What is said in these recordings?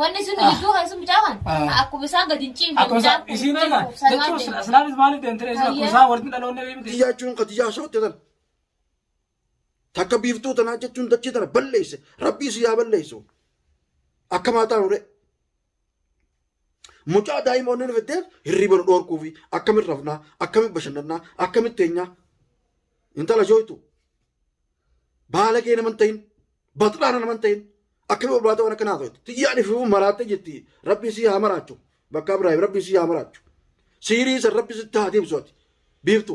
wanni sun gidduu kan sun bicaahan akkuma isaan gadi hin ciifne akkuma isiin egaa jechuun islaamis maaliif deemtee akkuma isaan walitti dhaloonni beekti xiyyachuun qadiyyaa shootte tan takka biiftuu tanaa jechuun dachii tana balleesse rabbii si yaa balleessu akka maataan ure mucaa daa'imoonni nu fiddeef hirriba nu dhoorkuu fi akkamitti rafnaa akkamitti bashannannaa akkamitti teenyaa intala shooytu baala kee naman ta'in baxxaana naman ta'in akkamitti barbaada waan akkanaa ta'etti xiyyaanii fi maraattee jetti rabbii si haa maraachu bakka Ibraahim rabbii si haa maraachu siirii san rabbi sitti haa deebisu ati biiftu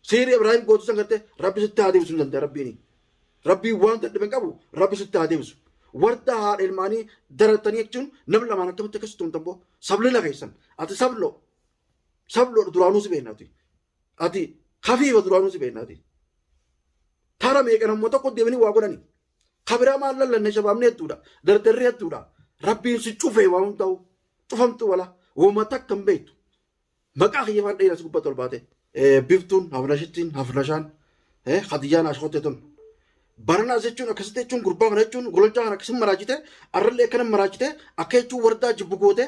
siirii Ibraahim gootu san gartee rabbi sitti haa deebisu hin danda'a rabbiini rabbii waan dadhaben qabu rabbi sitti haa deebisu warda haadha ilmaanii daratanii jechuun namni lamaan akkamitti akkasitti tuun tamboo sabli lageessan ati sabloo duraanuu si beeknaati ati kafiifa duraanuu si beeknaati tara meeqan ammoo tokko deemanii waa godhanii kabiraa maal lallanne shabaabni hedduudha dardarri hedduudha rabbiin si cufee waan ta'u cufamtu wala wooma takka hin beektu maqaa kiyyafaan dheeras gubbatti ol baate biftuun hafnashittiin hafnashaan hadiyyaan ashkotte tun baranaas jechuun akkasitti jechuun gurbaa kana jechuun gololchaa kana akkasitti maraachite arrallee akkana maraachite akka jechuun wardaa jibbu goote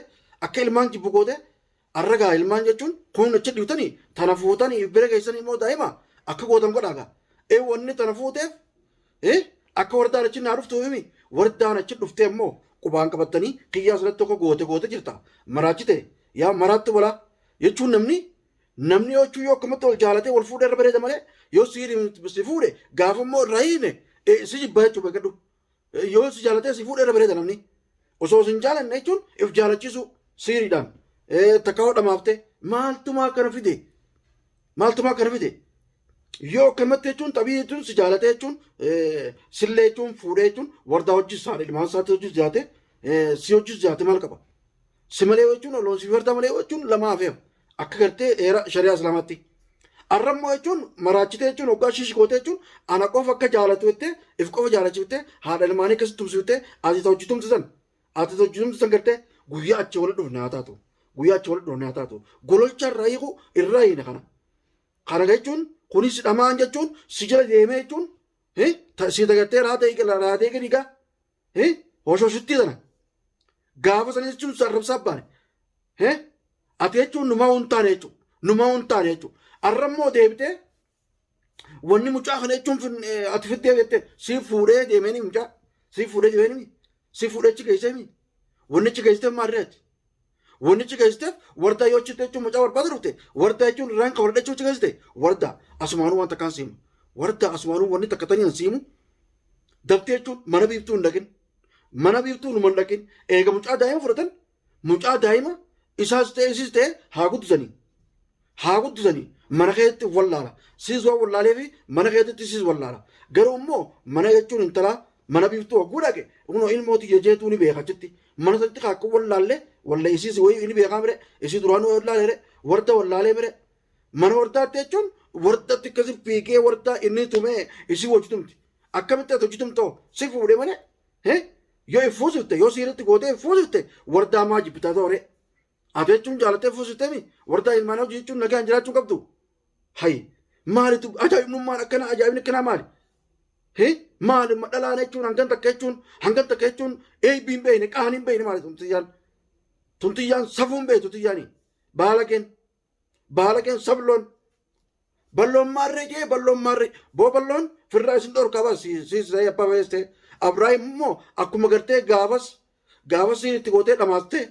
akka ilmaan jibbu goote arragaa ilmaan jechuun kun achi dhiutanii tana fuutanii bira geessanii immoo daa'ima akka gootan godhaagaa wanni tana fuuteef akka wardaan achi naa dhuftu himi wardaan achi dhuftee immoo qubaan qabattanii kiyyaa sanatti tokko goote jirta maraachite yaa maraatti wala jechuun namni yochuu yoo akkamatti wal jaalatee wal fuudhee irra bareeda malee yoo si fuudhe gaafa immoo irraa hiine si jibba jechuu beekadhu yoo si jaalatee si fuudhee irra bareeda namni osoo sin jaalanne jechuun if jaalachiisu siiriidhaan takka hodhamaaftee maaltumaa akkana fide yoo akkamatti jechuun xabii jechuun si jaalatee jechuun sillee jechuun fuudhee jechuun wardaa hojii isaanii ilmaan isaatti hojii jaate si hojii jaate maal qaba si malee jechuun oloon si wardaa malee jechuun lamaa hafeef akka gartee shari'aa islaamaatti arrammoo jechuun maraachitee jechuun hoggaa shiishikootee jechuun ana qofa akka jaalatu jettee if qofa jaalachiftee haadha ilmaanii akkasitti tumsiftee ati hojjitumsisan gartee guyyaa achi wal dhufne haa taatu gololcha irraa hiine kana jechuun kunis dhamaan jechuun si jala deemee jechuun si dagartee raatee gadi gaa hoshoshittii sana gaafa sana jechuun sarrabsaa baane ati jechuun numaa hin taane jechuun arrammoo deebitee wanni mucaa kana jechuun ati fittee jettee si fuudhee deemanii mucaa si fuudhee achi geessee wanni achi geessiteef maarreeti wanni achi geessiteef wardaa yoo achitti jechuun mucaa barbaada dhufte wardaa jechuun irraan kan warda jechuun achi geessite wardaa asumaanuu waan takkaan siimu wardaa asumaanuu wanni takka tanii hin siimu dabtee jechuun mana biiftuu hin dhaqin eega mucaa daa'ima fudhatan mucaa daa'ima isaas ta'e haa guddisanii mana keessatti wallaala siis waan wallaalee fi mana keessatti siis wallaala garuu immoo mana jechuun intalaa mana biiftuu hogguu dhaqe kunoo ilmooti jejeetuu ni beeka achitti mana sanatti akka wallaalee isiis wayii ni beekaa mire isii duraanuu wallaalee warda wallaalee mire mana wardaatti jechuun wardatti akkasi fiigee wardaa inni tumee isii hojjitumti akkamitti ati hojjitumtoo si fuudhee malee yoo iffuusifte yoo siirratti gootee iffuusifte wardaa maa jibbitaa ta'ore ati jechuun jaalatee fuusifteemi wardaa ilmaan hojii jechuun nagaan jiraachuu qabdu maalitu ajaa'ibnummaan ajaa'ibni akkanaa maali maali madhalaan jechuun hangan takka jechuun eebbiin beeyne qaaniin beeyne maali tuntiyyaan safuun beeytu tiyyaanii baala keen sabloon balloon maarree boo balloon firraa isin dhorkaa bas siisee abbaa beeste Abrahaam immoo akkuma gartee gaafas itti gootee dhamaastee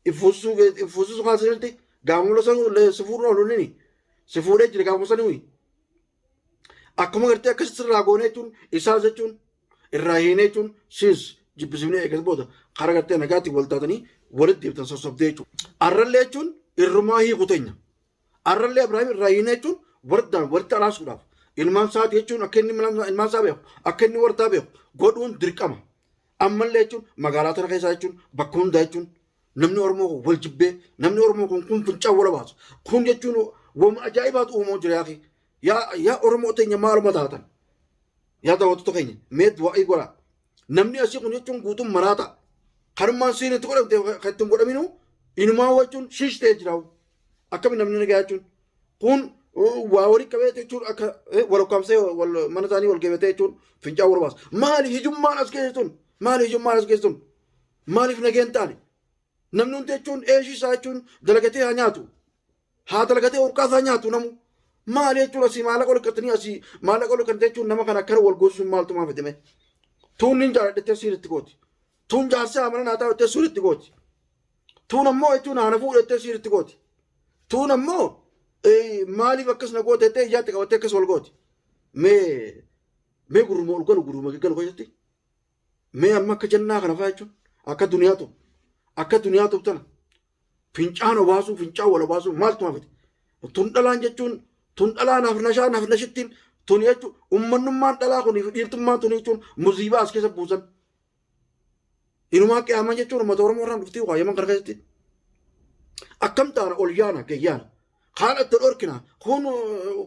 iffuusuu kaasirratti gaamula san si fuudhuu oolunini si fuudhee jira gaafuma sanii akkuma gartee akkasitti irraa goonee jechuun isaas jechuun irraa hiinee jechuun siis jibbisiifnee eegas booda karaa gartee nagaatti wal taatanii walitti deebtan sossobdee jechuudha. Arrallee jechuun irrumaa hiiku teenya. Arrallee Abrahaam irraa hiinee jechuun wardaan walitti alaasuudhaaf ilmaan isaati jechuun akka inni ilmaan isaa beeku akka inni wardaa beeku godhuun dirqama. Ammallee jechuun magaalaa tana keessaa jechuun bakka hundaa jechuun namni Oromoo wal jibbee namni Oromoo kun fincaa wala baasu kun jechuun wama ajaa'ibaatu uumamu jira yaafi yaa Oromoo teenya maaluma taatan yaa daawwattoota keenya meet waa'ee godha namni asii kun jechuun guutuun maraata kanummaan siin itti godhamte kan ittiin godhaminu inumaa jechuun shiishtee jiraa'u akkami namni nagaa jechuun kun waa walii qabee jechuun akka wal ukkaamsee mana isaanii wal geebatee jechuun fincaa wal baasu maali hijummaan as keessatun maaliif nageen taane namni hundi jechuun eeshii isaa jechuun dalagatee haa nyaatu haa dalagatee urqaas haa nyaatu namu maali jechuun asii maallaqa ol qaxanii asii maallaqa ol qaxanii jechuun nama kana akkana wal goosisuun maaltu maa fedhame tuun nin jaaladhettee siiritti gooti tuun jaarsaa amana naa taa'u jettee siiritti gooti tuun ammoo jechuun haana fuudhettee siiritti gooti tuun ammoo maaliif akkas na goote jettee iyyaatti qabattee akkas wal gooti mee gurruma ol galu gurruma gaggalu keessatti mee amma akka jannaa kana fa'aa jechuun akka duniyaatu tana fincaan obaasuu fincaan wal obaasuu maaltu maa fedhe tun dhalaan jechuun tun dhalaa naaf nashittiin tun jechuun ummannummaan dhalaa kun dhiirtummaan tun jechuun muziibaa as keessa buusan inumaa qiyaaman jechuun uummata oromoo irraan dhuftii waayaman kana keessatti akkam taana ol yaana gayyaana kaan itti dhorkina kun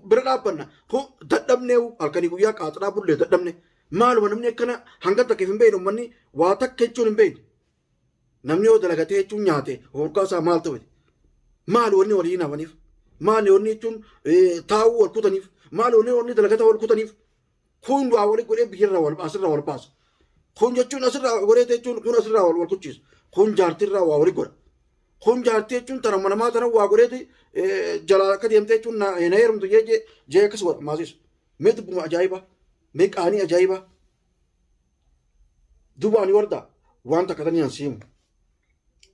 bira dhaabbanna kun dadhabnee halkanii guyyaa qaaxanaa bullee dadhabne maaluma namni akkana hanga takkeef hin beekne uummanni waa takka jechuun hin beekne namni yoo dalagatee jechuun nyaate horkaa isaa maal ta'e maali wanni walii nafaniif maali wanni jechuun taa'uu wal kutaniif maali wanni dalagata wal kutaniif kun waa walii godhee biyyarraa asirraa wal baasa kun jechuun asirraa godhee jechuun kun asirraa wal kuchiisa kun jaartirraa waa walii godha kun jaartii jechuun tana namaa tana waa godhee jalaa akka deemtee jechuun na heerumtu jee akkas godha maasisu mee dubbuma ajaa'ibaa mee qaanii ajaa'ibaa dubaani wardaa waan takka tanii ansiimu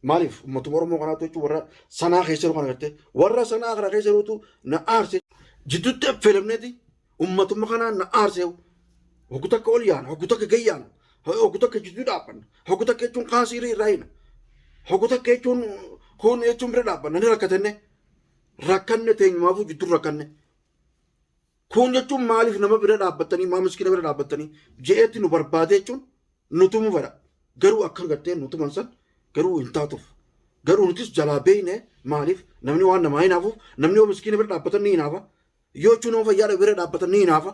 maaliif ummatuma oromoo kanaatu jechuun warra sanaa keessa jiru kana gartee warra sanaa kana keessa jirutu na aarse jidduutti affeelamneeti ummatuma kanaa na aarse hoggu takka ol yaana hoggu takka gayyaana hoggu takka jidduu dhaabbanna hoggu takka jechuun kaasiirii irraa hina hoggu takka jechuun kun jechuun bira dhaabbanna ni rakkanne teenyumaafuu jidduu rakkanne kun jechuun maaliif nama bira dhaabbattanii maa miskiina bira dhaabbattanii je'eetti nu barbaade jechuun nutumu fedha garuu akka gartee nutuman san garuu hin taatuuf garuu nutis jalaa beeyne maaliif namni waan namaa hinaafuuf namni yoo miskiina bira dhaabbatan ni hinaafa yoo jechuun nama fayyaa bira dhaabbatan ni hinaafa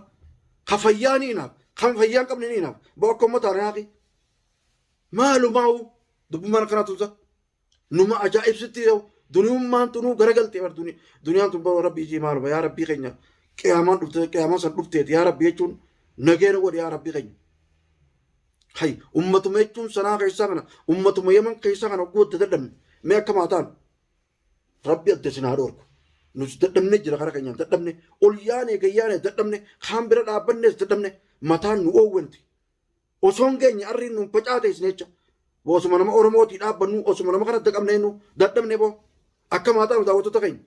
ka fayyaa ni hinaafa kan fayyaa hin qabne ni hinaafa bakka uummataa raafi maalumaa'u dubbummaan kanaa tumsa numa ajaa'ibsitti yoo duniyummaan tunuu garagaltee bar duniyaan tun bara rabbii ijii maaluma yaa rabbii keenya qiyaamaan san dhufteeti yaa rabbii jechuun nageenya godhe yaa rabbii keenya hay ummatuma jechuun sanaa keessaa kana ummatuma yaman keessaa kana guutte dadhabne mee akka maataan rabbi adda sinaa dhoorku nuti dadhabne jira kara keenyaan dadhabne ol yaane gayyaane dadhabne kaan bira dhaabbannees dadhabne mataan nu oowwanti osoon keenya arriin nu facaateesne jecha osuma nama oromootii dhaabbannu osuma nama kana daqabneennu dadhabne boo akka maataan daawwattoota keenya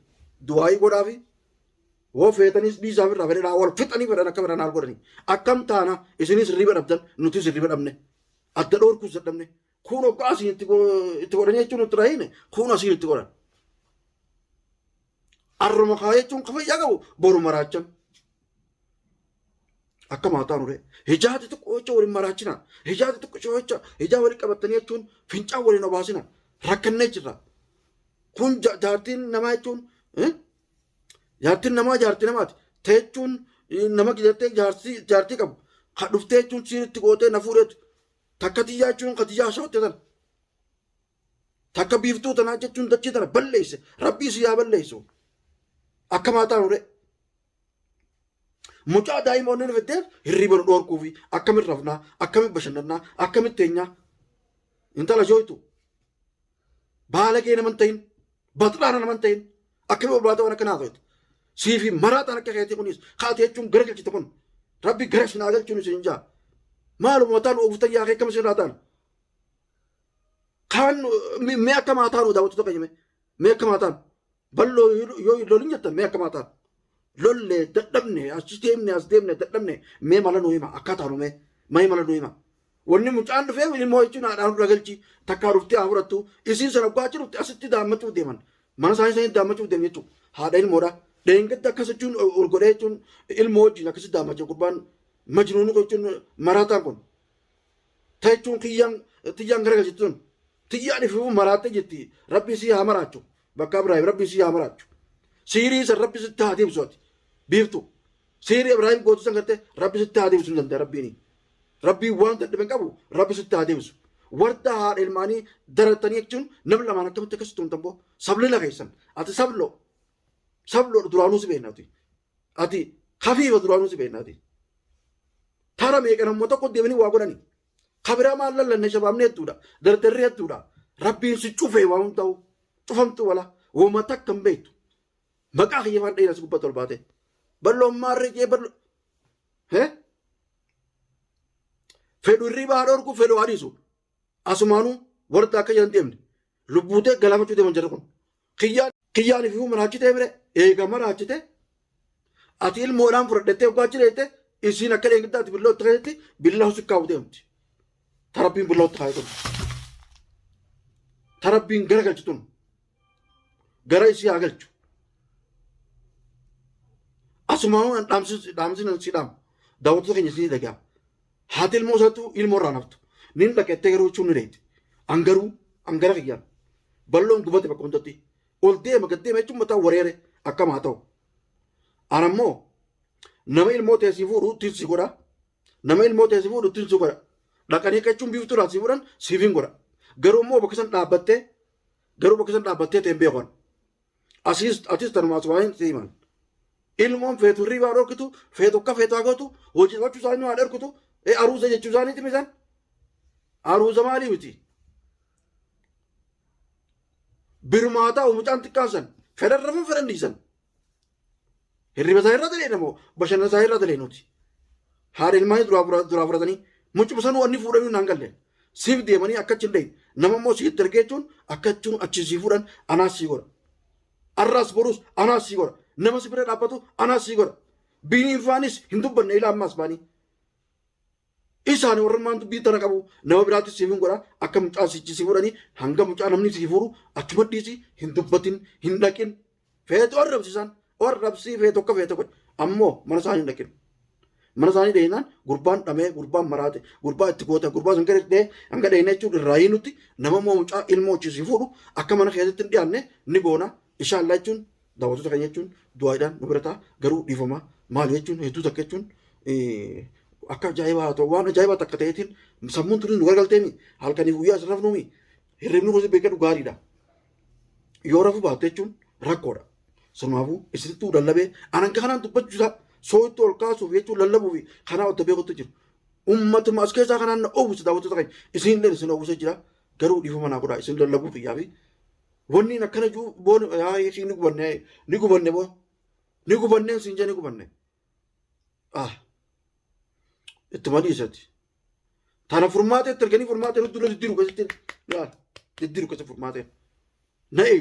du'aayii godhaafi woo feetanis dhiisaaf irraa fedhedhaa wal fixanii fedhan akka fedhan haal godhanii akkam taana isinis hirriba dhabdan nutis hirriba dhabne adda dhoorkuus dadhabne kun hoggaa asiin itti godhanii jechuun nutti rahiine kun asiin itti godhan arruma kaa jechuun ka fayyaa qabu boru maraachan akka maataan ure hijaati tokko jecha waliin maraachina hijaati tokko jecha hijaa walii qabattanii jechuun fincaan waliin obaasina rakkannee jirra kun jaartiin namaa jechuun jaartiin namaa jaartii namaati teechuun nama gidattee jaartii qabu ka dhuftee jechuun siiritti gootee na fuudheetu takka tiyyaa jechuun ka tiyyaa shootte tana takka biiftuu tanaa jechuun dachii tana balleesse rabbii si yaa balleessu akka maataan ure mucaa daa'ima onneen feddeef hirriba nu dhoorkuu fi akkamitti rafnaa akkamitti bashannannaa akkamitti teenyaa intala shooytu baalagee naman ta'in baxiraana naman ta'in akkamitti oblaata waan akka naatoytu siifi maraataan akka keetii kunis kaatee jechuun gara galchite kun rabbi gara sinaa galchuun isin jaa maaluma mataan ooftan yaa akkam isin raataan kaan mee akka maataan daawwattoota keenya mee akka maataan balloo yoo lolin jettan mee akka maataan lollee dadhabne as deemne dadhabne mee mala nuu hima akkaataa nume mee mala nuu hima wanni mucaan dhufee ilmoo jechuun haadhaan dura galchi takkaa dhuftee haa fudhattu isiin sana gwaachi dhufte asitti daammachuu deeman mana isaanii daammachuu deemu jechuudha haadha ilmoodha dheengatti akkas jechuun ol godhee jechuun ilmoo wajjin akkasitti daammachuu gurbaan majnuunu jechuun maraataan kun ta'e jechuun tiyyaan gara galchitti sun tiyyaan ifuu maraattee jetti rabbi sii haa maraachu bakka Ibraahim rabbi sii haa maraachu siirii san rabbi sitti haa deebisu ati biiftu siirii Ibraahim gootu san gartee rabbi sitti haa deebisu hin danda'a rabbiini rabbii waan dadhaben qabu rabbi sitti haa deebisu warda haadha ilmaanii daratanii jechuun nam lamaan akkamitti akkasitti humtan boo sablila keessan ati sablo duraanuu si beeknaati ati kafiifa duraanuu si beeknaati tara meeqan ammoo tokko deemanii waa godhani خبرا ما الله لنا شباب نيتودا درتريتودا ربي سيشوفه وهم تاو فهمت ولا وما تكم بيت بقى خي فان دينا سكوبا تولباته بلو مارجي بلو ها فدو ريبا دوركو فدو حديثو اسمانو ورتا كيانتيم لبوته غلامتو دي منجركون خيان فيو مراجته بره ايغا مراجته اتيل مولان فردته وقاجرته اسينا كلينغدا بلو تريتي بالله سكاو ديمتي تربين بلو تايتو تربين غرغلتون غرايسي اغلچو اسمانو دامسين سيدام داوتو كنيسي دغا هاتل موساتو المورانفتو نين دكتيرو چونريت انغرا غيان بلون غبت بكونتي اولتي مغدي مچو متا وريره اكماتو انمو نما الموت يسيفورو تيسيغورا نما الموت يسيفورو تيسيغورا دكاني كچون بيفتو راسيفوران سيفينغورا غرومو بكسن دابته تمبيغون اسيس ترماسواين سيمان ilmoon feetu riibaa dhorkitu feetu akka feetaa gootu hojii gochuu isaanii waa dhorkitu aruusa jechuu isaaniiti misan aruusa maalii miti birmaataa mucaan xiqqaasan fedharrafuun fedhanniisan hirriba isaa irra dalee namoo bashannana isaa irra dalee nuti haadha ilmaanii duraa fudhatanii mucuma sanuu wanni fuudhamuu naan galle siif deemanii akkachi hin dhayin nama immoo siitti ergeechuun akkachuun achi sii fuudhan anaas sii godha arraas borus anaas sii godha nama si bira dhaabbatu anaas sii godha biiniin faanis hin dubbanne ilaa ammaas baanii isaanii warra maantu biitana qabu nama biraatti siif hin godha akka mucaa sichi sii fuudhanii hanga mucaa namni sii fuudhu achuma dhiisi hin dubbatin hin dhaqin feetu arrabsii feetu akka feetu godhe ammoo mana isaanii hin dhaqin mana isaanii dheenaan gurbaan dhamee gurbaan maraate gurbaa itti goote gurbaa sun gara hanga dheenee jechuun irraa hinutti nama moo mucaa ilmoo achi sii fuudhu akka mana keessatti hin dhiyaanne ni goona inshaallaa jechuun daawwattoota keenya jechuun du'aadhaan nu birataa garuu dhiifamaa maali jechuun hedduu takka jechuun akka ajaa'ibaa haa ta'u waan ajaa'ibaa takka ta'eetiin sammuun tuni nu gargalteemi halkaniif guyyaa isa rafnuumi hirribni gosa beekadhu gaariidha yoo rafu baate jechuun rakkoodha sanumaafuu isittuu lallabee anan kanaan dubbachuusaa sooyitti ol kaasuuf jechuun lallabuu fi kanaa wanta beekutti jiru ummatuma as keessaa kanaan na oowwisa daawwattoota keenya isinillee isin oowwisa jira garuu dhiifama naa godhaa isin lallabuuf iyyaa fi wanni akkana juu boon ishii ni gubanne boo ni gubanne sinjaa ni gubanne itti madiisati tana furmaatee erganii furmaatee nutti diddiiru keessatti diddiiru keessa furmaatee na'e